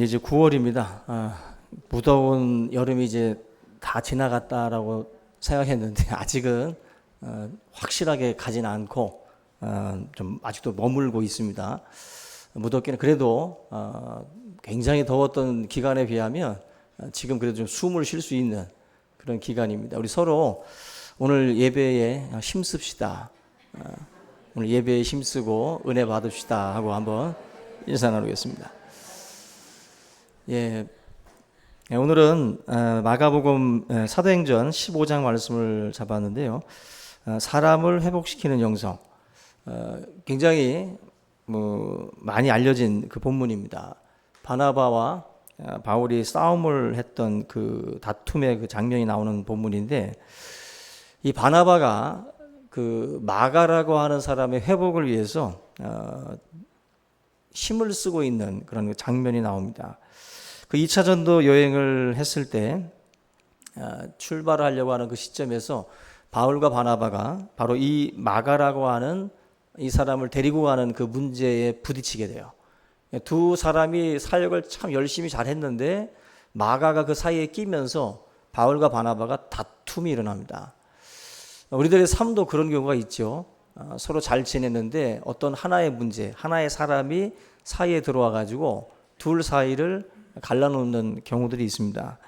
이제 9월입니다. 무더운 여름이 이제 다 지나갔다라고 생각했는데 아직은 확실하게 가진 않고 좀 아직도 머물고 있습니다. 무덥기는 그래도 굉장히 더웠던 기간에 비하면 지금 그래도 좀 숨을 쉴 수 있는 그런 기간입니다. 우리 서로 오늘 예배에 힘씁시다. 오늘 예배에 힘쓰고 은혜 받읍시다 하고 한번 인사 나누겠습니다. 예, 오늘은 마가복음 사도행전 15장 말씀을 잡았는데요. 사람을 회복시키는 영성, 굉장히 많이 알려진 그 본문입니다. 바나바와 바울이 싸움을 했던 그 다툼의 그 장면이 나오는 본문인데, 이 바나바가 그 마가라고 하는 사람의 회복을 위해서 힘을 쓰고 있는 그런 장면이 나옵니다. 그 2차 전도 여행을 했을 때 출발을 하려고 하는 그 시점에서 바울과 바나바가 바로 이 마가라고 하는 이 사람을 데리고 가는 그 문제에 부딪히게 돼요. 두 사람이 사역을 참 열심히 잘했는데 마가가 그 사이에 끼면서 바울과 바나바가 다툼이 일어납니다. 우리들의 삶도 그런 경우가 있죠. 서로 잘 지냈는데 어떤 하나의 문제, 하나의 사람이 사이에 들어와 가지고 둘 사이를 갈라놓는 경우들이 있습니다.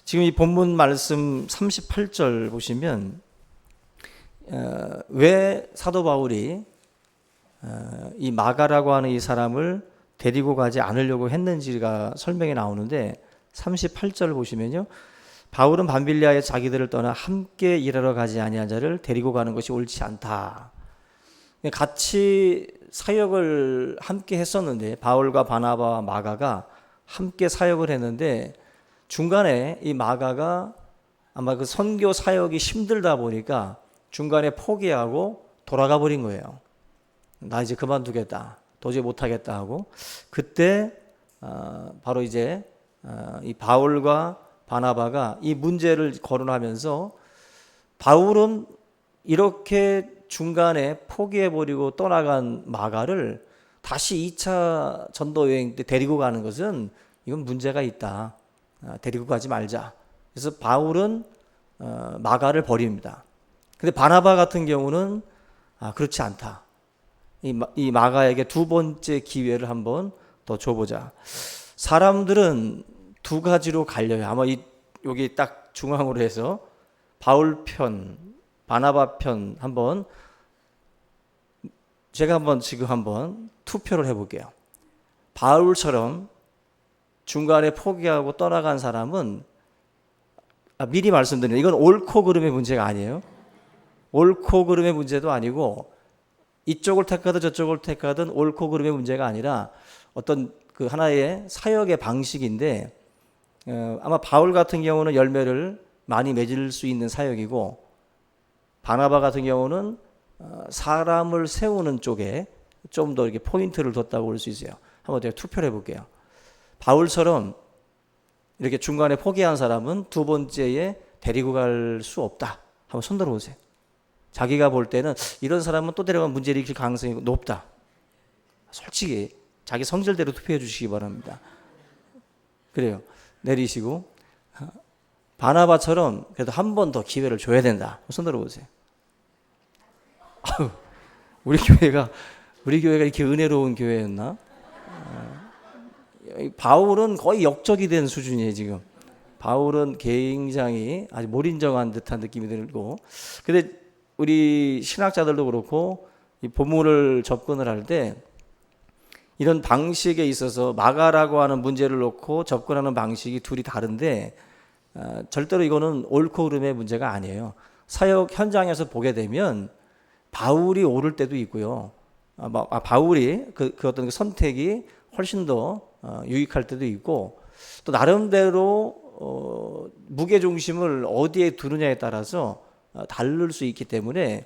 지금 이 본문 말씀 38절 보시면 왜 사도 바울이 이 마가라고 하는 이 사람을 데리고 가지 않으려고 했는지가 설명이 나오는데, 38절 보시면요, 바울은 밤빌리아에 자기들을 떠나 함께 일하러 가지 아니한 자를 데리고 가는 것이 옳지 않다. 같이 사역을 함께 했었는데, 바울과 바나바와 마가가 함께 사역을 했는데 중간에 이 마가가 아마 그 선교 사역이 힘들다 보니까 중간에 포기하고 돌아가 버린 거예요. 나 이제 그만두겠다, 도저히 못하겠다 하고, 그때 바로 이제 이 바울과 바나바가 이 문제를 거론하면서, 바울은 이렇게 중간에 포기해버리고 떠나간 마가를 다시 2차 전도 여행 때 데리고 가는 것은 이건 문제가 있다. 데리고 가지 말자. 그래서 바울은 마가를 버립니다. 근데 바나바 같은 경우는 그렇지 않다. 이 마가에게 두 번째 기회를 한번 더 줘보자. 사람들은 두 가지로 갈려요. 아마 여기 딱 중앙으로 해서 바울 편, 바나바 편 한번 제가 지금 한번 투표를 해볼게요. 바울처럼 중간에 포기하고 떠나간 사람은, 미리 말씀드리는, 이건 옳고 그름의 문제가 아니에요. 옳고 그름의 문제도 아니고, 이쪽을 택하든 저쪽을 택하든 옳고 그름의 문제가 아니라 어떤 그 하나의 사역의 방식인데, 아마 바울 같은 경우는 열매를 많이 맺을 수 있는 사역이고, 바나바 같은 경우는 사람을 세우는 쪽에 좀 더 이렇게 포인트를 뒀다고 볼 수 있어요. 한번 제가 투표를 해볼게요. 바울처럼 이렇게 중간에 포기한 사람은 두 번째에 데리고 갈 수 없다. 한번 손 들어보세요. 자기가 볼 때는 이런 사람은 또 데려가면 문제를 일으킬 가능성이 높다. 솔직히 자기 성질대로 투표해 주시기 바랍니다. 그래요. 내리시고, 바나바처럼 그래도 한 번 더 기회를 줘야 된다. 손 들어보세요. 우리 교회가 이렇게 은혜로운 교회였나? 바울은 거의 역적이 된 수준이에요, 지금. 바울은 굉장히 아주 몰인정한 듯한 느낌이 들고, 근데 우리 신학자들도 그렇고 이 본문을 접근을 할 때 이런 방식에 있어서 마가라고 하는 문제를 놓고 접근하는 방식이 둘이 다른데, 절대로 이거는 옳고 그름의 문제가 아니에요. 사역 현장에서 보게 되면 바울이 옳을 때도 있고요. 바울이 그 어떤 선택이 훨씬 더 유익할 때도 있고, 또 나름대로 무게 중심을 어디에 두느냐에 따라서 다를 수 있기 때문에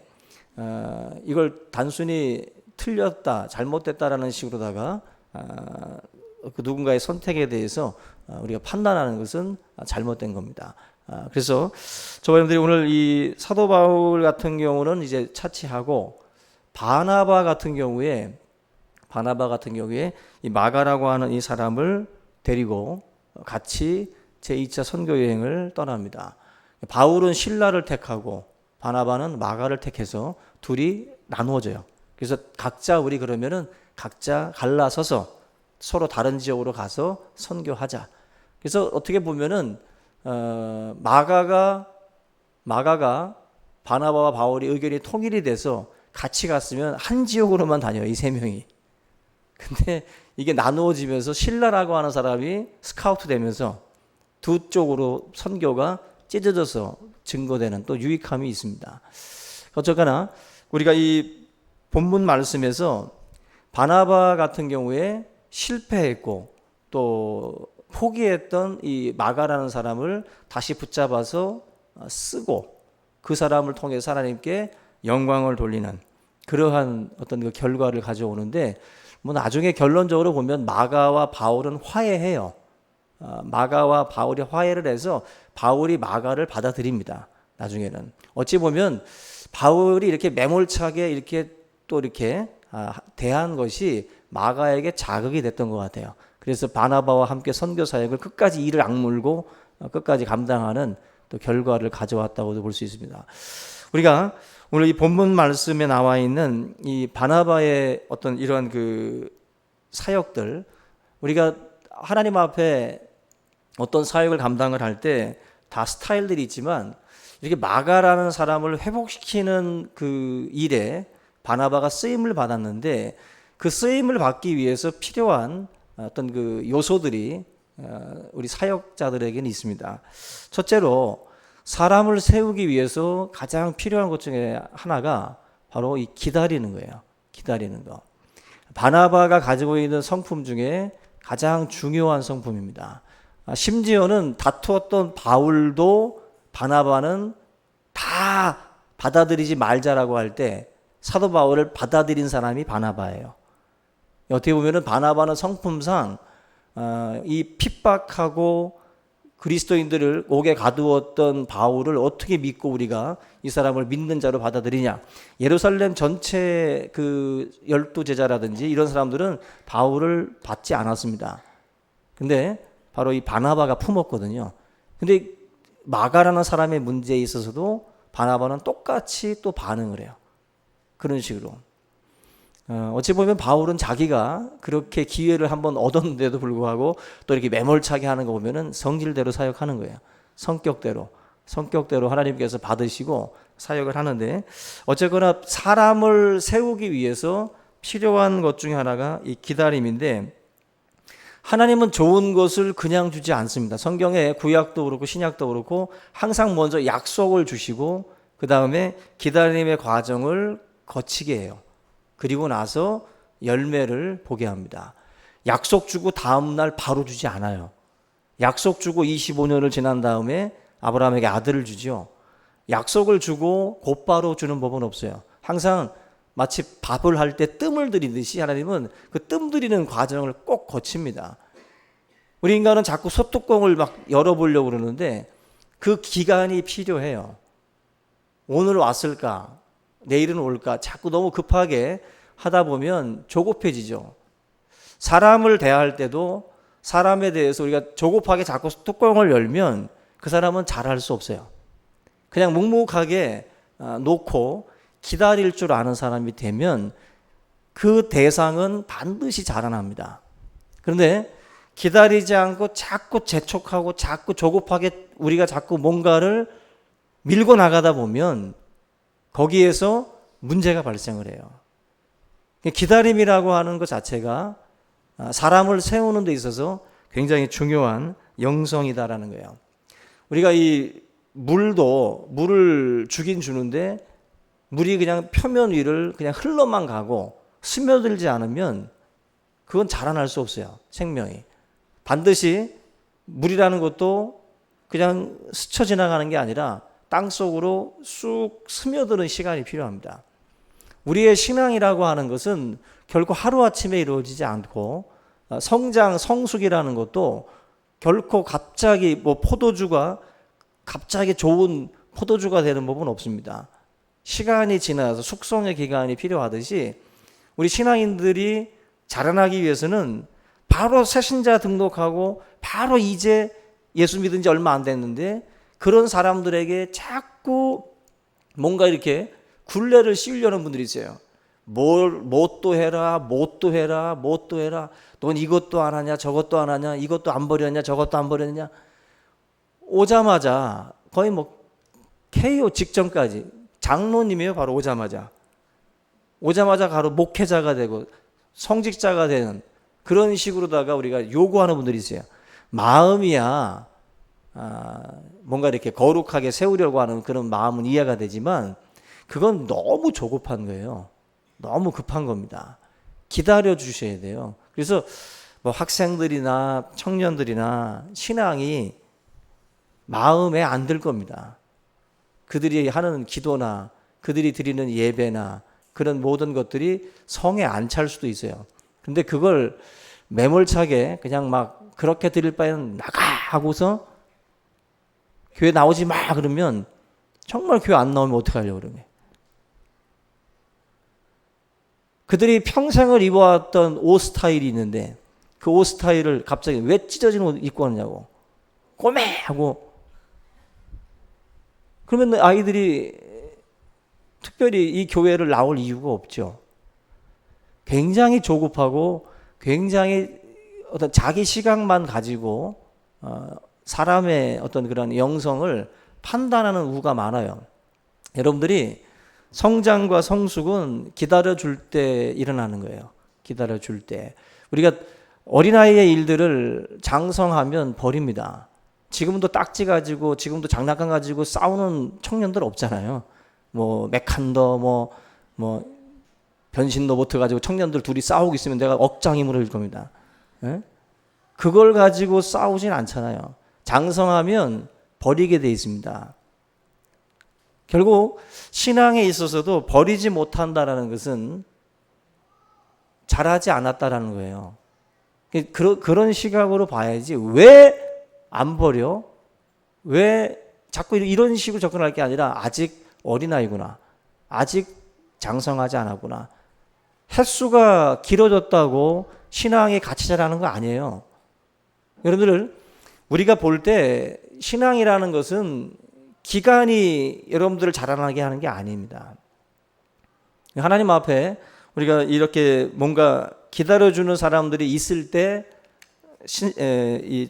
이걸 단순히 틀렸다, 잘못됐다라는 식으로다가 그 누군가의 선택에 대해서 우리가 판단하는 것은 잘못된 겁니다. 그래서 저와 여러분들이 오늘 이 사도 바울 같은 경우는 이제 차치하고, 바나바 같은 경우에 바나바 같은 경우에 이 마가라고 하는 이 사람을 데리고 같이 제2차 선교 여행을 떠납니다. 바울은 실라를 택하고 바나바는 마가를 택해서 둘이 나누어져요. 그래서 각자 우리 그러면은 각자 갈라서서 서로 다른 지역으로 가서 선교하자. 그래서 어떻게 보면은 마가가 바나바와 바울이 의견이 통일이 돼서 같이 갔으면 한 지역으로만 다녀요. 이 세 명이. 근데 이게 나누어지면서 실라라고 하는 사람이 스카우트 되면서 두 쪽으로 선교가 찢어져서 증거되는 또 유익함이 있습니다. 어쨌거나 우리가 이 본문 말씀에서 바나바 같은 경우에 실패했고 또 포기했던 이 마가라는 사람을 다시 붙잡아서 쓰고 그 사람을 통해서 하나님께 영광을 돌리는 그러한 어떤 그 결과를 가져오는데 뭐 나중에 결론적으로 보면 마가와 바울은 화해해요. 마가와 바울이 화해를 해서 바울이 마가를 받아들입니다. 나중에는 어찌 보면 바울이 이렇게 매몰차게 이렇게 또 이렇게 대한 것이 마가에게 자극이 됐던 것 같아요. 그래서 바나바와 함께 선교 사역을 끝까지 이를 악물고 끝까지 감당하는 또 결과를 가져왔다고도 볼 수 있습니다. 우리가 오늘 이 본문 말씀에 나와 있는 이 바나바의 어떤 이러한 그 사역들, 우리가 하나님 앞에 어떤 사역을 감당을 할 때 다 스타일들이 있지만 이렇게 마가라는 사람을 회복시키는 그 일에 바나바가 쓰임을 받았는데 그 쓰임을 받기 위해서 필요한 어떤 그 요소들이 우리 사역자들에게는 있습니다. 첫째로 사람을 세우기 위해서 가장 필요한 것 중에 하나가 바로 이 기다리는 거예요. 기다리는 거. 바나바가 가지고 있는 성품 중에 가장 중요한 성품입니다. 심지어는 다투었던 바울도 바나바는 다 받아들이지 말자라고 할 때 사도 바울을 받아들인 사람이 바나바예요. 어떻게 보면 바나바는 성품상 이 핍박하고 그리스도인들을 옥에 가두었던 바울을 어떻게 믿고 우리가 이 사람을 믿는 자로 받아들이냐. 예루살렘 전체 그 12제자라든지 이런 사람들은 바울을 받지 않았습니다. 근데 바로 이 바나바가 품었거든요. 근데 마가라는 사람의 문제에 있어서도 바나바는 똑같이 또 반응을 해요. 그런 식으로. 어찌 보면 바울은 자기가 그렇게 기회를 한번 얻었는데도 불구하고 또 이렇게 매몰차게 하는 거 보면은 성질대로 사역하는 거예요. 성격대로 하나님께서 받으시고 사역을 하는데 어쨌거나 사람을 세우기 위해서 필요한 것 중에 하나가 이 기다림인데 하나님은 좋은 것을 그냥 주지 않습니다. 성경에 구약도 그렇고 신약도 그렇고 항상 먼저 약속을 주시고 그 다음에 기다림의 과정을 거치게 해요. 그리고 나서 열매를 보게 합니다. 약속 주고 다음날 바로 주지 않아요. 약속 주고 25년을 지난 다음에 아브라함에게 아들을 주죠. 약속을 주고 곧바로 주는 법은 없어요. 항상 마치 밥을 할 때 뜸을 들이듯이 하나님은 그 뜸 들이는 과정을 꼭 거칩니다. 우리 인간은 자꾸 소뚜껑을 막 열어보려고 그러는데 그 기간이 필요해요. 오늘 왔을까? 내일은 올까? 자꾸 너무 급하게 하다 보면 조급해지죠. 사람을 대할 때도 사람에 대해서 우리가 조급하게 자꾸 뚜껑을 열면 그 사람은 잘할 수 없어요. 그냥 묵묵하게 놓고 기다릴 줄 아는 사람이 되면 그 대상은 반드시 자라납니다. 그런데 기다리지 않고 자꾸 재촉하고 자꾸 조급하게 우리가 자꾸 뭔가를 밀고 나가다 보면 거기에서 문제가 발생을 해요. 기다림이라고 하는 것 자체가 사람을 세우는 데 있어서 굉장히 중요한 영성이다라는 거예요. 우리가 이 물을 주긴 주는데 물이 그냥 표면 위를 그냥 흘러만 가고 스며들지 않으면 그건 자라날 수 없어요. 생명이. 반드시 물이라는 것도 그냥 스쳐 지나가는 게 아니라 땅속으로 쑥 스며드는 시간이 필요합니다. 우리의 신앙이라고 하는 것은 결코 하루아침에 이루어지지 않고 성장, 성숙이라는 것도 결코 갑자기 포도주가 갑자기 좋은 포도주가 되는 법은 없습니다. 시간이 지나서 숙성의 기간이 필요하듯이 우리 신앙인들이 자라나기 위해서는 바로 새신자 등록하고 바로 이제 예수 믿은 지 얼마 안 됐는데 그런 사람들에게 자꾸 뭔가 이렇게 굴레를 씌우려는 분들이 있어요. 뭣도 해라, 뭣도 해라, 뭣도 해라. 넌 이것도 안 하냐, 저것도 안 하냐, 이것도 안 버렸냐, 저것도 안 버렸냐. 오자마자 거의 뭐 KO 직전까지 장로님이에요. 바로 오자마자 바로 목회자가 되고 성직자가 되는 그런 식으로다가 우리가 요구하는 분들이 있어요. 마음이야 뭔가 이렇게 거룩하게 세우려고 하는 그런 마음은 이해가 되지만 그건 너무 조급한 거예요. 너무 급한 겁니다. 기다려 주셔야 돼요. 그래서 뭐 학생들이나 청년들이나 신앙이 마음에 안 들 겁니다. 그들이 하는 기도나 그들이 드리는 예배나 그런 모든 것들이 성에 안 찰 수도 있어요. 근데 그걸 매몰차게 그냥 막 그렇게 드릴 바에는 나가 하고서 교회 나오지 마 그러면 정말 교회 안 나오면 어떡하려고 그러면. 그들이 평생을 입어왔던 옷 스타일이 있는데 그 옷 스타일을 갑자기 왜 찢어진 옷 입고 왔냐고 꼬매하고 그러면 아이들이 특별히 이 교회를 나올 이유가 없죠. 굉장히 조급하고 굉장히 어떤 자기 시각만 가지고 사람의 어떤 그런 영성을 판단하는 우가 많아요. 여러분들이 성장과 성숙은 기다려줄 때 일어나는 거예요. 기다려줄 때. 우리가 어린아이의 일들을 장성하면 버립니다. 지금도 딱지 가지고 지금도 장난감 가지고 싸우는 청년들 없잖아요. 뭐 메칸더 뭐 변신 로봇 가지고 청년들 둘이 싸우고 있으면 내가 억장힘으로 일 겁니다. 에? 그걸 가지고 싸우진 않잖아요. 장성하면 버리게 돼 있습니다. 결국 신앙에 있어서도 버리지 못한다라는 것은 잘하지 않았다라는 거예요. 그런 시각으로 봐야지 왜 안 버려? 왜 자꾸 이런 식으로 접근할 게 아니라 아직 어린아이구나. 아직 장성하지 않았구나. 횟수가 길어졌다고 신앙이 같이 자라는 거 아니에요. 여러분들 우리가 볼 때 신앙이라는 것은 기간이 여러분들을 자라나게 하는 게 아닙니다. 하나님 앞에 우리가 이렇게 뭔가 기다려주는 사람들이 있을 때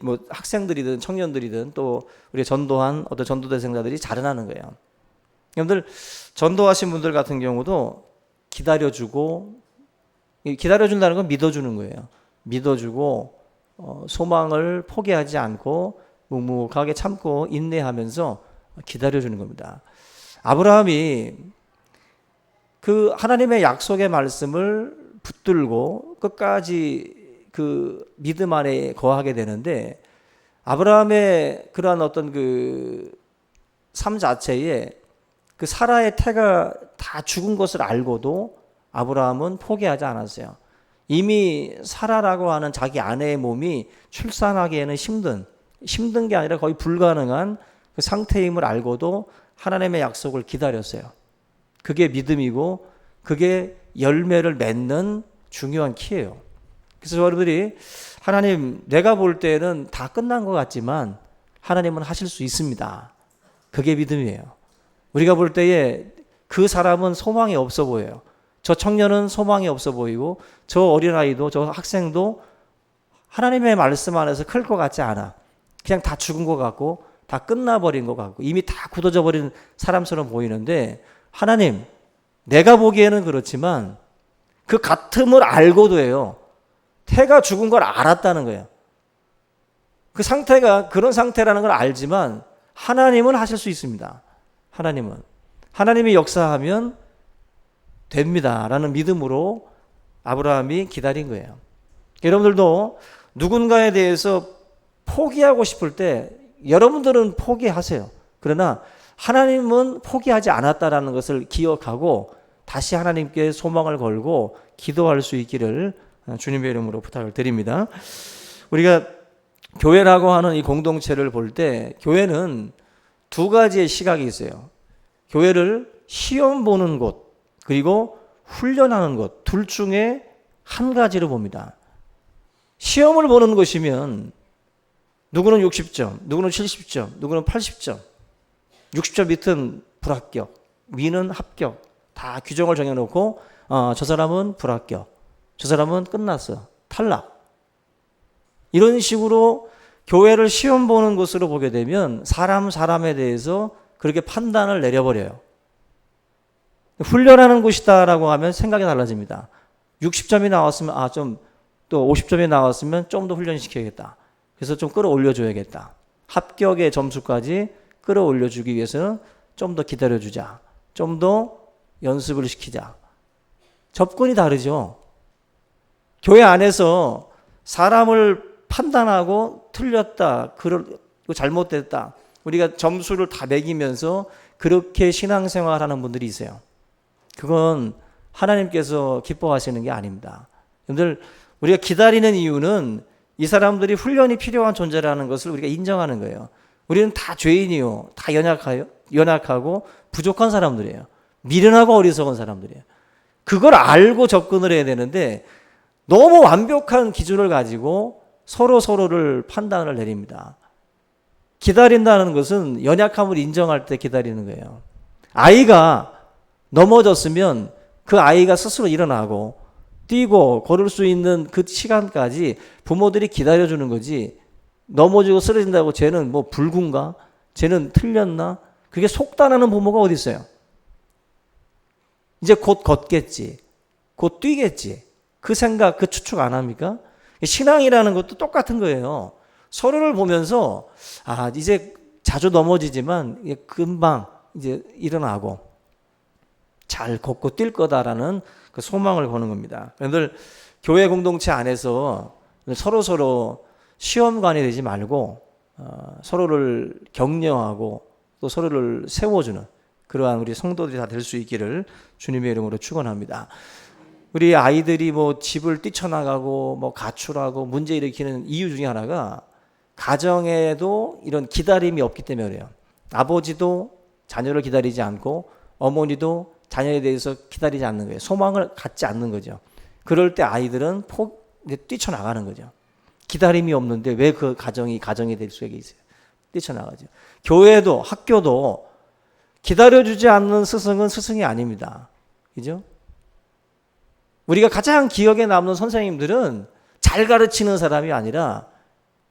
뭐 학생들이든 청년들이든 또 우리 전도한 어떤 전도대생자들이 자라나는 거예요. 여러분들 전도하신 분들 같은 경우도 기다려주고 기다려준다는 건 믿어주는 거예요. 믿어주고 소망을 포기하지 않고 묵묵하게 참고 인내하면서 기다려주는 겁니다. 아브라함이 그 하나님의 약속의 말씀을 붙들고 끝까지 그 믿음 안에 거하게 되는데 아브라함의 그러한 어떤 그 삶 자체에 그 사라의 태가 다 죽은 것을 알고도 아브라함은 포기하지 않았어요. 이미 사라라고 하는 자기 아내의 몸이 출산하기에는 힘든 게 아니라 거의 불가능한 그 상태임을 알고도 하나님의 약속을 기다렸어요. 그게 믿음이고 그게 열매를 맺는 중요한 키예요. 그래서 여러분들이 하나님 내가 볼 때는 다 끝난 것 같지만 하나님은 하실 수 있습니다. 그게 믿음이에요. 우리가 볼 때에 그 사람은 소망이 없어 보여요. 저 청년은 소망이 없어 보이고 저 어린아이도 저 학생도 하나님의 말씀 안에서 클 것 같지 않아. 그냥 다 죽은 것 같고 다 끝나버린 것 같고 이미 다 굳어져 버린 사람처럼 보이는데 하나님 내가 보기에는 그렇지만 그 같음을 알고도 해요. 태가 죽은 걸 알았다는 거예요. 그 상태가 그런 상태라는 걸 알지만 하나님은 하실 수 있습니다. 하나님이 역사하면 됩니다 라는 믿음으로 아브라함이 기다린 거예요. 여러분들도 누군가에 대해서 포기하고 싶을 때 여러분들은 포기하세요. 그러나 하나님은 포기하지 않았다라는 것을 기억하고 다시 하나님께 소망을 걸고 기도할 수 있기를 주님의 이름으로 부탁을 드립니다. 우리가 교회라고 하는 이 공동체를 볼 때 교회는 두 가지의 시각이 있어요. 교회를 시험 보는 곳 그리고 훈련하는 곳 둘 중에 한 가지로 봅니다. 시험을 보는 것이면 누구는 60점, 누구는 70점, 누구는 80점, 60점 밑은 불합격, 위는 합격, 다 규정을 정해놓고 저 사람은 불합격, 저 사람은 끝났어, 탈락. 이런 식으로 교회를 시험 보는 것으로 보게 되면 사람에 대해서 그렇게 판단을 내려버려요. 훈련하는 곳이다라고 하면 생각이 달라집니다. 60점이 나왔으면 좀 또 50점이 나왔으면 좀 더 훈련시켜야겠다. 그래서 좀 끌어올려줘야겠다. 합격의 점수까지 끌어올려주기 위해서는 좀 더 기다려주자. 좀 더 연습을 시키자. 접근이 다르죠. 교회 안에서 사람을 판단하고 틀렸다, 잘못됐다. 우리가 점수를 다 매기면서 그렇게 신앙생활하는 분들이 있어요. 그건 하나님께서 기뻐하시는 게 아닙니다. 여러분들, 우리가 기다리는 이유는 이 사람들이 훈련이 필요한 존재라는 것을 우리가 인정하는 거예요. 우리는 다 죄인이요, 다 연약하고 부족한 사람들이에요. 미련하고 어리석은 사람들이에요. 그걸 알고 접근을 해야 되는데 너무 완벽한 기준을 가지고 서로를 판단을 내립니다. 기다린다는 것은 연약함을 인정할 때 기다리는 거예요. 아이가 넘어졌으면 그 아이가 스스로 일어나고 뛰고 걸을 수 있는 그 시간까지 부모들이 기다려주는 거지, 넘어지고 쓰러진다고 쟤는 뭐 불군가? 쟤는 틀렸나? 그게 속단하는 부모가 어디 있어요? 이제 곧 걷겠지. 곧 뛰겠지. 그 생각, 그 추측 안 합니까? 신앙이라는 것도 똑같은 거예요. 서로를 보면서 이제 자주 넘어지지만 금방 이제 일어나고 잘 걷고 뛸 거다라는 그 소망을 거는 겁니다. 여러분들, 교회 공동체 안에서 서로 시험관이 되지 말고 서로를 격려하고 또 서로를 세워주는 그러한 우리 성도들이 다 될 수 있기를 주님의 이름으로 축원합니다. 우리 아이들이 뭐 집을 뛰쳐나가고 뭐 가출하고 문제 일으키는 이유 중에 하나가 가정에도 이런 기다림이 없기 때문에 그래요. 아버지도 자녀를 기다리지 않고 어머니도 자녀에 대해서 기다리지 않는 거예요. 소망을 갖지 않는 거죠. 그럴 때 아이들은 뛰쳐나가는 거죠. 기다림이 없는데 왜 그 가정이 될 수가 있어요. 뛰쳐나가죠. 교회도 학교도 기다려주지 않는 스승은 스승이 아닙니다. 그죠? 우리가 가장 기억에 남는 선생님들은 잘 가르치는 사람이 아니라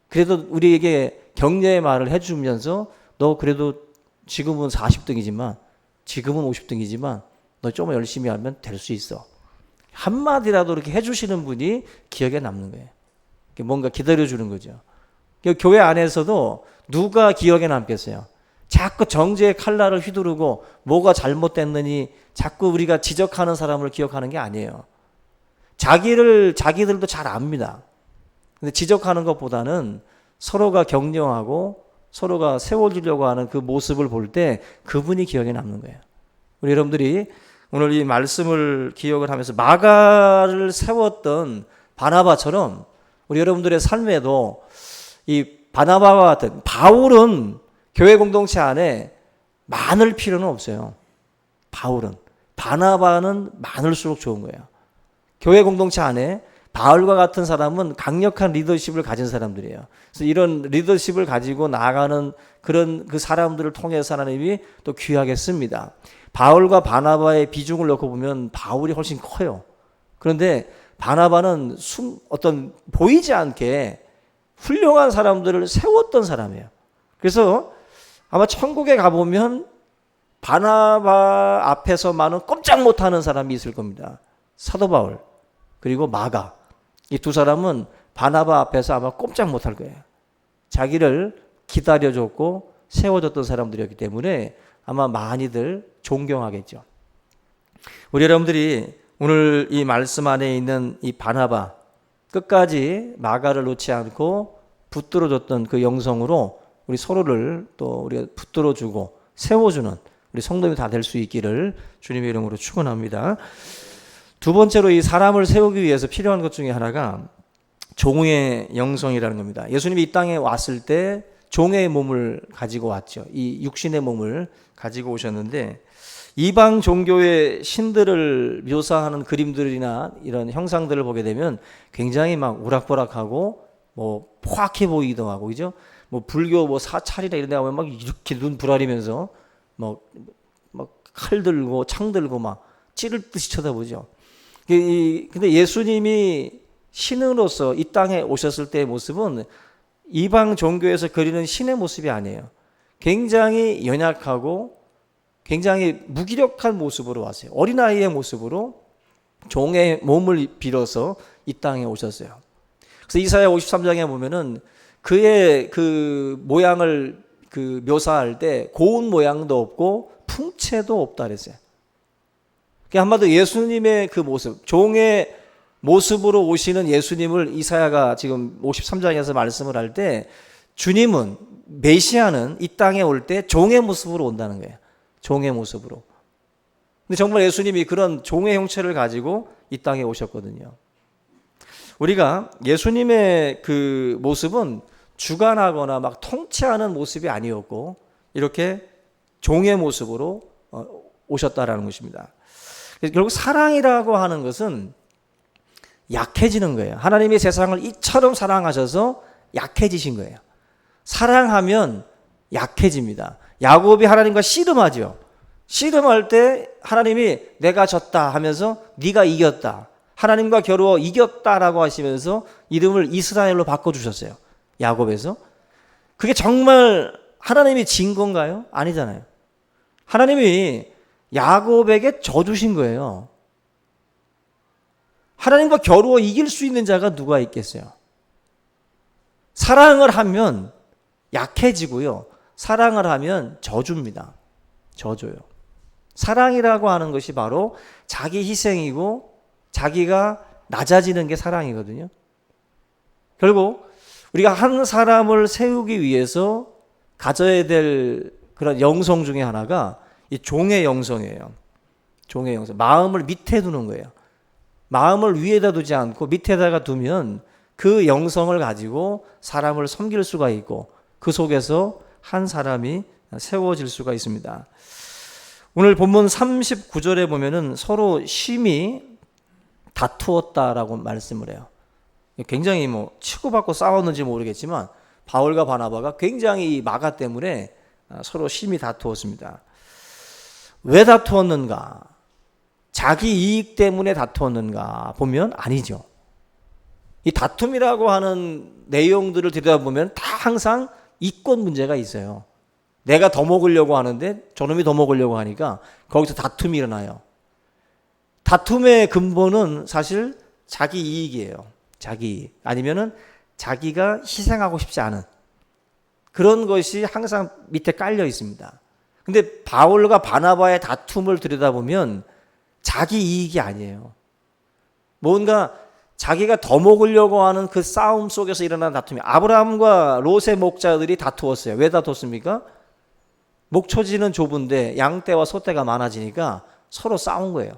그래도 우리에게 격려의 말을 해주면서 너 그래도 지금은 40등이지만 지금은 50등이지만 너 조금 열심히 하면 될 수 있어. 한마디라도 이렇게 해주시는 분이 기억에 남는 거예요. 뭔가 기다려주는 거죠. 교회 안에서도 누가 기억에 남겠어요? 자꾸 정죄의 칼날을 휘두르고 뭐가 잘못됐느니 자꾸 우리가 지적하는 사람을 기억하는 게 아니에요. 자기들도 잘 압니다. 근데 지적하는 것보다는 서로가 격려하고 서로가 세워주려고 하는 그 모습을 볼 때 그분이 기억에 남는 거예요. 우리 여러분들이 오늘 이 말씀을 기억을 하면서 마가를 세웠던 바나바처럼 우리 여러분들의 삶에도 이 바나바와 같은, 바울은 교회 공동체 안에 많을 필요는 없어요. 바나바는 많을수록 좋은 거예요. 교회 공동체 안에 바울과 같은 사람은 강력한 리더십을 가진 사람들이에요. 그래서 이런 리더십을 가지고 나아가는 그런 그 사람들을 통해서 하나님이 또 귀하게 씁니다. 바울과 바나바의 비중을 놓고 보면 바울이 훨씬 커요. 그런데 바나바는 보이지 않게 훌륭한 사람들을 세웠던 사람이에요. 그래서 아마 천국에 가보면 바나바 앞에서만은 꼼짝 못하는 사람이 있을 겁니다. 사도 바울 그리고 마가, 이 두 사람은 바나바 앞에서 아마 꼼짝 못할 거예요. 자기를 기다려줬고 세워줬던 사람들이었기 때문에 아마 많이들 존경하겠죠. 우리 여러분들이 오늘 이 말씀 안에 있는 이 바나바, 끝까지 마가를 놓지 않고 붙들어줬던 그 영성으로 우리 서로를 또 우리가 붙들어주고 세워주는 우리 성도님이 다 될 수 있기를 주님의 이름으로 축원합니다. 두 번째로 이 사람을 세우기 위해서 필요한 것 중에 하나가 종의 영성이라는 겁니다. 예수님이 이 땅에 왔을 때 종의 몸을 가지고 왔죠. 이 육신의 몸을 가지고 오셨는데 이방 종교의 신들을 묘사하는 그림들이나 이런 형상들을 보게 되면 굉장히 막 우락부락하고 뭐 포악해 보이기도 하고, 그죠? 뭐 불교 뭐 사찰이나 이런 데 가면 막 이렇게 눈 부라리면서 막 칼 들고 창 들고 막 찌를 듯이 쳐다보죠. 근데 예수님이 신으로서 이 땅에 오셨을 때의 모습은 이방 종교에서 그리는 신의 모습이 아니에요. 굉장히 연약하고 굉장히 무기력한 모습으로 왔어요. 어린아이의 모습으로 종의 몸을 빌어서 이 땅에 오셨어요. 그래서 이사야 53장에 보면은 그의 그 모양을 그 묘사할 때 고운 모양도 없고 풍채도 없다 그랬어요. 한마디로 예수님의 그 모습, 종의 모습으로 오시는 예수님을 이사야가 지금 53장에서 말씀을 할 때 주님은, 메시아는 이 땅에 올 때 종의 모습으로 온다는 거예요. 종의 모습으로. 근데 정말 예수님이 그런 종의 형체를 가지고 이 땅에 오셨거든요. 우리가 예수님의 그 모습은 주관하거나 막 통치하는 모습이 아니었고 이렇게 종의 모습으로 오셨다라는 것입니다. 결국 사랑이라고 하는 것은 약해지는 거예요. 하나님이 세상을 이처럼 사랑하셔서 약해지신 거예요. 사랑하면 약해집니다. 야곱이 하나님과 씨름하죠. 씨름할 때 하나님이 내가 졌다 하면서 네가 이겼다, 하나님과 겨루어 이겼다라고 하시면서 이름을 이스라엘로 바꿔주셨어요. 야곱에서. 그게 정말 하나님이 진 건가요? 아니잖아요. 하나님이 야곱에게 져주신 거예요. 하나님과 겨루어 이길 수 있는 자가 누가 있겠어요? 사랑을 하면 약해지고요. 사랑을 하면 져줍니다. 져줘요. 사랑이라고 하는 것이 바로 자기 희생이고 자기가 낮아지는 게 사랑이거든요. 결국 우리가 한 사람을 세우기 위해서 가져야 될 그런 영성 중에 하나가 이 종의 영성이에요. 종의 영성. 마음을 밑에 두는 거예요. 마음을 위에다 두지 않고 밑에다가 두면 그 영성을 가지고 사람을 섬길 수가 있고 그 속에서 한 사람이 세워질 수가 있습니다. 오늘 본문 39절에 보면은 서로 심히 다투었다라고 말씀을 해요. 굉장히 뭐 치고받고 싸웠는지 모르겠지만 바울과 바나바가 굉장히 마가 때문에 서로 심히 다투었습니다. 왜 다투었는가? 자기 이익 때문에 다투었는가 보면 아니죠. 이 다툼이라고 하는 내용들을 들여다보면 다 항상 이권 문제가 있어요. 내가 더 먹으려고 하는데 저놈이 더 먹으려고 하니까 거기서 다툼이 일어나요. 다툼의 근본은 사실 자기 이익이에요. 자기 이익. 아니면은 자기가 희생하고 싶지 않은 그런 것이 항상 밑에 깔려 있습니다. 근데 바울과 바나바의 다툼을 들여다보면 자기 이익이 아니에요. 뭔가 자기가 더 먹으려고 하는 그 싸움 속에서 일어난 다툼이. 아브라함과 롯의 목자들이 다투었어요. 왜 다투었습니까? 목초지는 좁은데 양떼와 소떼가 많아지니까 서로 싸운 거예요.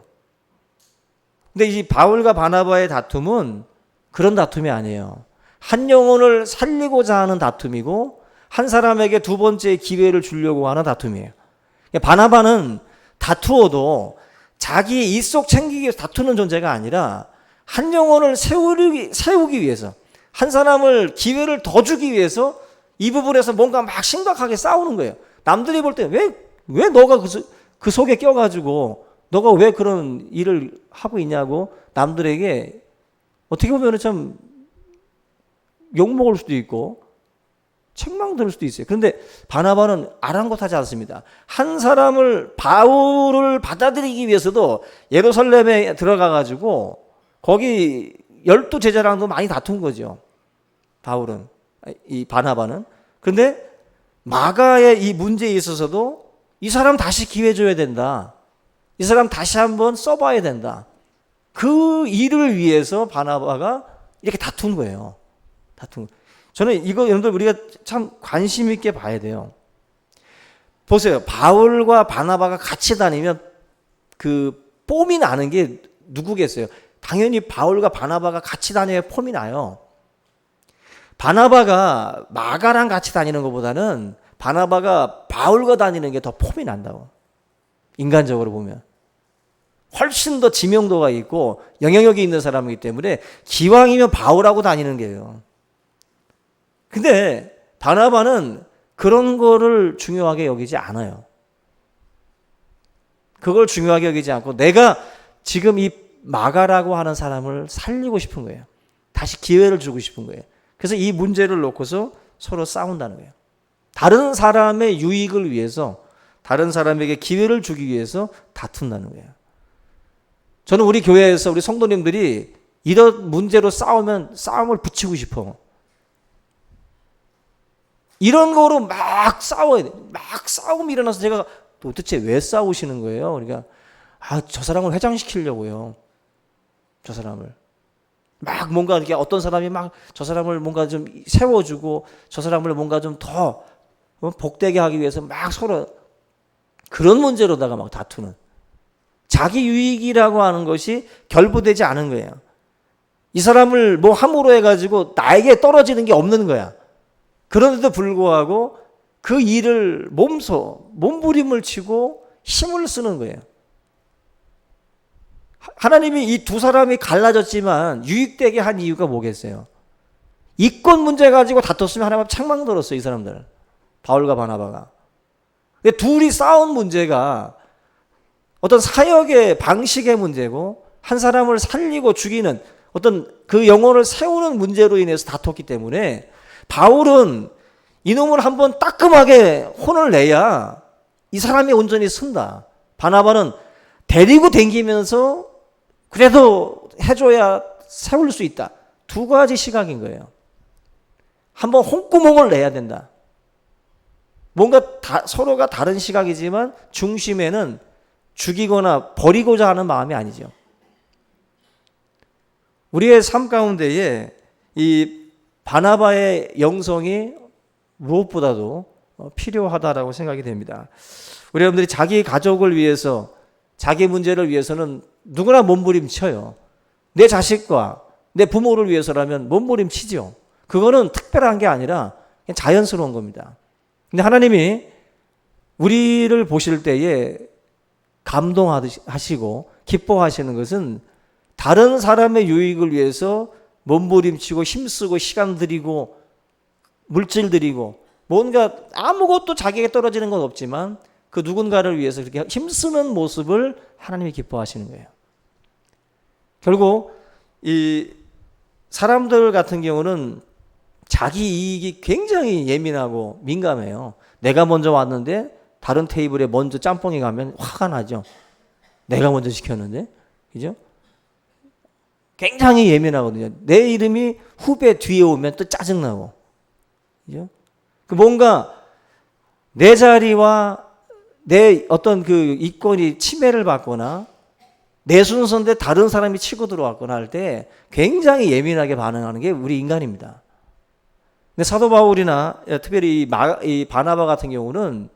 근데 이 바울과 바나바의 다툼은 그런 다툼이 아니에요. 한 영혼을 살리고자 하는 다툼이고 한 사람에게 두 번째 기회를 주려고 하는 다툼이에요. 바나바는 다투어도 자기 이속 챙기기 위해서 다투는 존재가 아니라 한 영혼을 세우기 위해서, 한 사람을 기회를 더 주기 위해서 이 부분에서 뭔가 막 심각하게 싸우는 거예요. 남들이 볼 때 왜 너가 그 속에 껴가지고 너가 왜 그런 일을 하고 있냐고 남들에게 어떻게 보면 참 욕먹을 수도 있고 책망 들을 수도 있어요. 그런데 바나바는 아랑곳하지 않습니다. 한 사람을, 바울을 받아들이기 위해서도 예루살렘에 들어가가지고 거기 12제자랑도 많이 다툰 거죠. 바울은, 이 바나바는. 그런데 마가의 이 문제에 있어서도 이 사람 다시 기회 줘야 된다. 이 사람 다시 한번 써봐야 된다. 그 일을 위해서 바나바가 이렇게 다툰 거예요. 저는 이거 여러분들 우리가 참 관심 있게 봐야 돼요. 보세요. 바울과 바나바가 같이 다니면 그 폼이 나는 게 누구겠어요? 당연히 바울과 바나바가 같이 다녀야 폼이 나요. 바나바가 마가랑 같이 다니는 것보다는 바나바가 바울과 다니는 게 더 폼이 난다고. 인간적으로 보면. 훨씬 더 지명도가 있고 영향력이 있는 사람이기 때문에 기왕이면 바울하고 다니는 게요. 근데 바나바는 그런 거를 중요하게 여기지 않아요. 그걸 중요하게 여기지 않고 내가 지금 이 마가라고 하는 사람을 살리고 싶은 거예요. 다시 기회를 주고 싶은 거예요. 그래서 이 문제를 놓고서 서로 싸운다는 거예요. 다른 사람의 유익을 위해서, 다른 사람에게 기회를 주기 위해서 다툰다는 거예요. 저는 우리 교회에서 우리 성도님들이 이런 문제로 싸우면 싸움을 붙이고 싶어. 이런 거로 막 싸워야 돼. 막 싸움이 일어나서 제가 도대체 왜 싸우시는 거예요? 그러니까 저 사람을 회장시키려고요. 저 사람을. 막 뭔가 이렇게 어떤 사람이 막 저 사람을 뭔가 좀 세워주고 저 사람을 뭔가 좀 더 복되게 하기 위해서 막 서로 그런 문제로다가 막 다투는. 자기 유익이라고 하는 것이 결부되지 않은 거예요. 이 사람을 뭐 함으로 해가지고 나에게 떨어지는 게 없는 거야. 그런데도 불구하고 그 일을 몸부림을 치고 힘을 쓰는 거예요. 하나님이 이 두 사람이 갈라졌지만 유익되게 한 이유가 뭐겠어요? 이권 문제 가지고 다퉜으면 하나님 책망 들었어요, 이 사람들. 바울과 바나바가. 근데 둘이 싸운 문제가 어떤 사역의 방식의 문제고 한 사람을 살리고 죽이는 어떤 그 영혼을 세우는 문제로 인해서 다퉜기 때문에 바울은 이놈을 한번 따끔하게 혼을 내야 이 사람이 온전히 쓴다. 바나바는 데리고 댕기면서 그래도 해줘야 세울 수 있다. 두 가지 시각인 거예요. 한번 홍구멍을 내야 된다. 뭔가 서로가 다른 시각이지만 중심에는 죽이거나 버리고자 하는 마음이 아니죠. 우리의 삶 가운데에 이 바나바의 영성이 무엇보다도 필요하다라고 생각이 됩니다. 우리 여러분들이 자기 가족을 위해서, 자기 문제를 위해서는 누구나 몸부림쳐요. 내 자식과 내 부모를 위해서라면 몸부림치죠. 그거는 특별한 게 아니라 그냥 자연스러운 겁니다. 근데 하나님이 우리를 보실 때에 감동하시고 기뻐하시는 것은 다른 사람의 유익을 위해서 몸부림치고 힘쓰고 시간 들이고 물질 들이고 뭔가 아무것도 자기에게 떨어지는 건 없지만 그 누군가를 위해서 그렇게 힘쓰는 모습을 하나님이 기뻐하시는 거예요. 결국 이 사람들 같은 경우는 자기 이익이 굉장히 예민하고 민감해요. 내가 먼저 왔는데 다른 테이블에 먼저 짬뽕이 가면 화가 나죠. 내가 먼저 시켰는데. 그죠? 굉장히 예민하거든요. 내 이름이 후배 뒤에 오면 또 짜증나고. 그죠? 뭔가 내 자리와 내 어떤 그 이권이 침해를 받거나 내 순서인데 다른 사람이 치고 들어왔거나 할 때 굉장히 예민하게 반응하는 게 우리 인간입니다. 근데 사도 바울이나 특별히 이 바나바 같은 경우는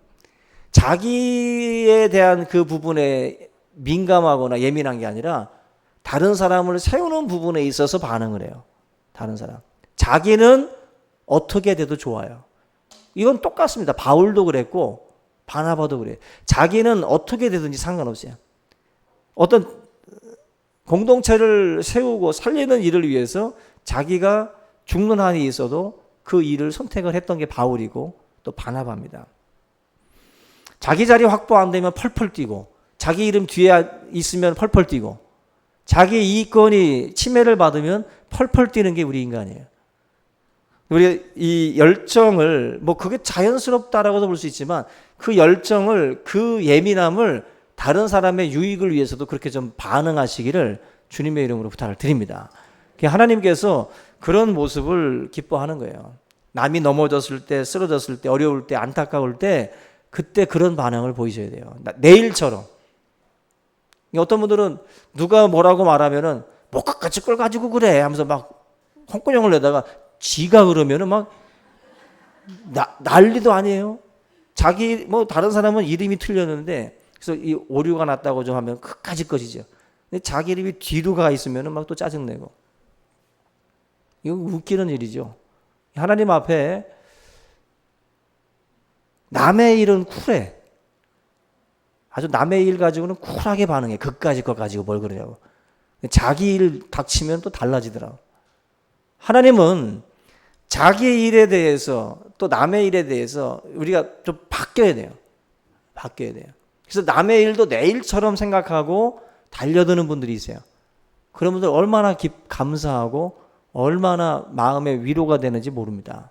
자기에 대한 그 부분에 민감하거나 예민한 게 아니라 다른 사람을 세우는 부분에 있어서 반응을 해요. 다른 사람. 자기는 어떻게 돼도 좋아요. 이건 똑같습니다. 바울도 그랬고 바나바도 그래요. 자기는 어떻게 되든지 상관없어요. 어떤 공동체를 세우고 살리는 일을 위해서 자기가 죽는 한이 있어도 그 일을 선택을 했던 게 바울이고 또 바나바입니다. 자기 자리 확보 안 되면 펄펄 뛰고 자기 이름 뒤에 있으면 펄펄 뛰고 자기 이권이 침해를 받으면 펄펄 뛰는 게 우리 인간이에요. 우리 이 열정을 뭐 그게 자연스럽다라고도 볼 수 있지만 그 열정을 그 예민함을 다른 사람의 유익을 위해서도 그렇게 좀 반응하시기를 주님의 이름으로 부탁을 드립니다. 하나님께서 그런 모습을 기뻐하는 거예요. 남이 넘어졌을 때, 쓰러졌을 때, 어려울 때, 안타까울 때 그때 그런 반응을 보이셔야 돼요. 내일처럼. 어떤 분들은 누가 뭐라고 말하면은 뭐 끝까지 걸 가지고 그래 하면서 막 헛구녕을 내다가 지가 그러면은 막 난리도 아니에요. 자기 뭐 다른 사람은 이름이 틀렸는데 그래서 이 오류가 났다고 좀 하면 끝까지 것이죠. 근데 자기 이름이 뒤로 가 있으면은 막 또 짜증내고. 이거 웃기는 일이죠. 하나님 앞에. 남의 일은 쿨해. 아주 남의 일 가지고는 쿨하게 반응해. 그까짓 거 가지고 뭘 그러냐고. 자기 일 닥치면 또 달라지더라고. 하나님은 자기의 일에 대해서 또 남의 일에 대해서 우리가 좀 바뀌어야 돼요. 바뀌어야 돼요. 그래서 남의 일도 내 일처럼 생각하고 달려드는 분들이 있어요. 그런 분들 얼마나 감사하고 얼마나 마음의 위로가 되는지 모릅니다.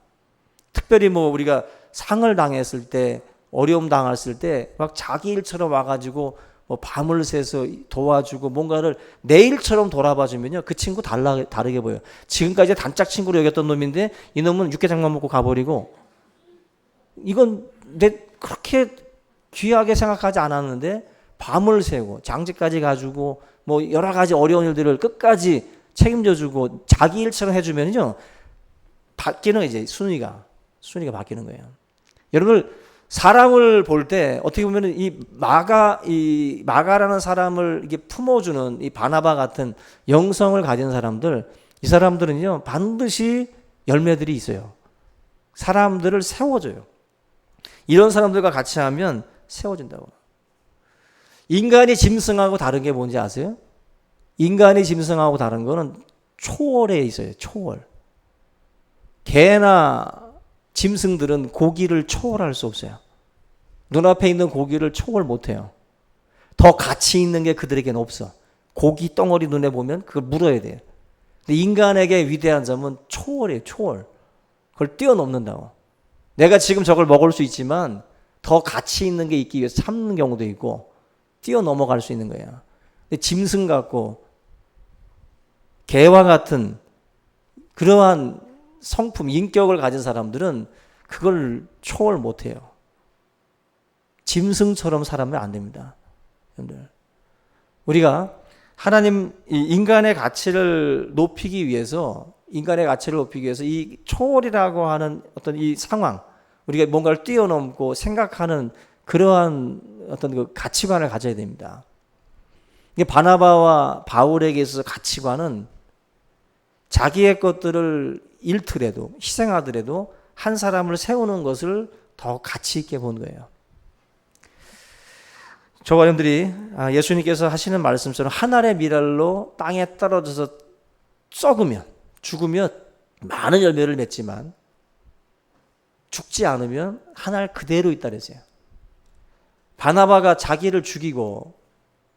특별히 뭐 우리가 상을 당했을 때, 어려움 당했을 때 막 자기 일처럼 와가지고 뭐 밤을 새서 도와주고 뭔가를 내 일처럼 돌아봐 주면요, 그 친구 다르게 보여요. 지금까지 단짝 친구로 여겼던 놈인데 이 놈은 육개장만 먹고 가버리고, 이건 내 그렇게 귀하게 생각하지 않았는데 밤을 새고 장지까지 가지고 뭐 여러 가지 어려운 일들을 끝까지 책임져주고 자기 일처럼 해주면요, 바뀌는 이제 순위가 바뀌는 거예요. 여러분, 사람을 볼 때 어떻게 보면 이 마가라는 사람을 이게 품어주는 이 바나바 같은 영성을 가진 사람들, 이 사람들은요 반드시 열매들이 있어요. 사람들을 세워줘요. 이런 사람들과 같이 하면 세워진다고. 인간이 짐승하고 다른 게 뭔지 아세요? 인간이 짐승하고 다른 거는 초월에 있어요. 초월. 개나 짐승들은 고기를 초월할 수 없어요. 눈앞에 있는 고기를 초월 못해요. 더 가치 있는 게 그들에게는 없어. 고기 덩어리 눈에 보면 그걸 물어야 돼요. 근데 인간에게 위대한 점은 초월이에요. 초월. 그걸 뛰어넘는다고. 내가 지금 저걸 먹을 수 있지만 더 가치 있는 게 있기 위해서 참는 경우도 있고 뛰어넘어갈 수 있는 거예요. 근데 짐승 같고 개와 같은 그러한 성품, 인격을 가진 사람들은 그걸 초월 못해요. 짐승처럼 살아면 안 됩니다. 여러분들, 우리가 하나님 인간의 가치를 높이기 위해서 이 초월이라고 하는 어떤 이 상황, 우리가 뭔가를 뛰어넘고 생각하는 그러한 어떤 그 가치관을 가져야 됩니다. 이게 바나바와 바울에게 있어서 가치관은 자기의 것들을 잃더라도 희생하더라도 한 사람을 세우는 것을 더 가치 있게 본 거예요. 저와 여러분들이 예수님께서 하시는 말씀처럼 한 알의 밀알로 땅에 떨어져서 죽으면 많은 열매를 맺지만 죽지 않으면 한 알 그대로 있다 그랬어요. 바나바가 자기를 죽이고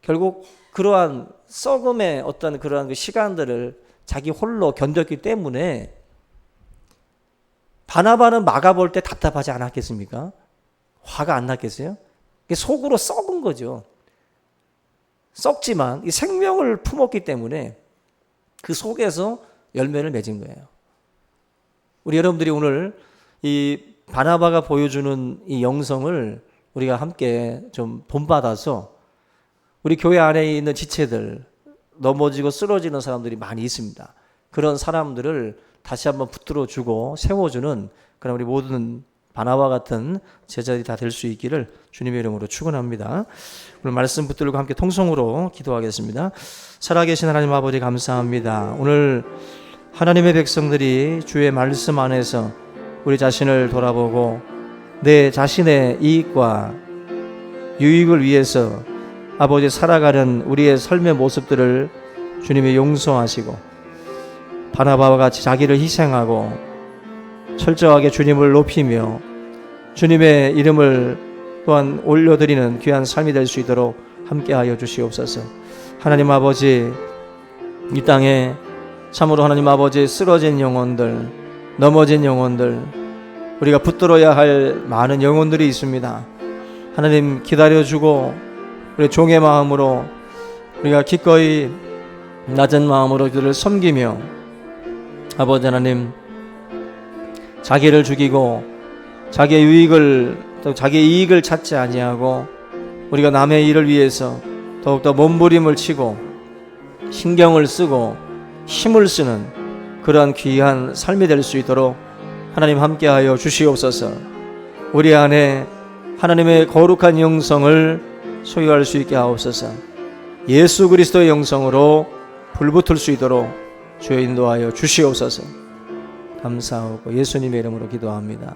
결국 그러한 썩음의 어떤 그러한 그 시간들을 자기 홀로 견뎠기 때문에 바나바는 마가 볼 때 답답하지 않았겠습니까? 화가 안 났겠어요? 속으로 썩은 거죠. 썩지만 이 생명을 품었기 때문에 그 속에서 열매를 맺은 거예요. 우리 여러분들이 오늘 이 바나바가 보여주는 이 영성을 우리가 함께 좀 본받아서 우리 교회 안에 있는 지체들, 넘어지고 쓰러지는 사람들이 많이 있습니다. 그런 사람들을 다시 한번 붙들어주고 세워주는 그런 우리 모든 바나바 같은 제자들이 다 될 수 있기를 주님의 이름으로 축원합니다. 오늘 말씀 붙들고 함께 통성으로 기도하겠습니다. 살아계신 하나님 아버지 감사합니다. 오늘 하나님의 백성들이 주의 말씀 안에서 우리 자신을 돌아보고 내 자신의 이익과 유익을 위해서 아버지 살아가는 우리의 삶의 모습들을 주님이 용서하시고 바나바와 같이 자기를 희생하고 철저하게 주님을 높이며 주님의 이름을 또한 올려드리는 귀한 삶이 될 수 있도록 함께하여 주시옵소서. 하나님 아버지, 이 땅에 참으로 하나님 아버지 쓰러진 영혼들, 넘어진 영혼들, 우리가 붙들어야 할 많은 영혼들이 있습니다. 하나님 기다려주고 우리 종의 마음으로 우리가 기꺼이 낮은 마음으로 그들을 섬기며 아버지 하나님 자기를 죽이고 자기의 유익을 또 자기의 이익을 찾지 아니하고 우리가 남의 일을 위해서 더욱더 몸부림을 치고 신경을 쓰고 힘을 쓰는 그러한 귀한 삶이 될 수 있도록 하나님 함께하여 주시옵소서. 우리 안에 하나님의 거룩한 영성을 소유할 수 있게 하옵소서. 예수 그리스도의 영성으로 불붙을 수 있도록 주여 인도하여 주시옵소서. 감사하고 예수님의 이름으로 기도합니다.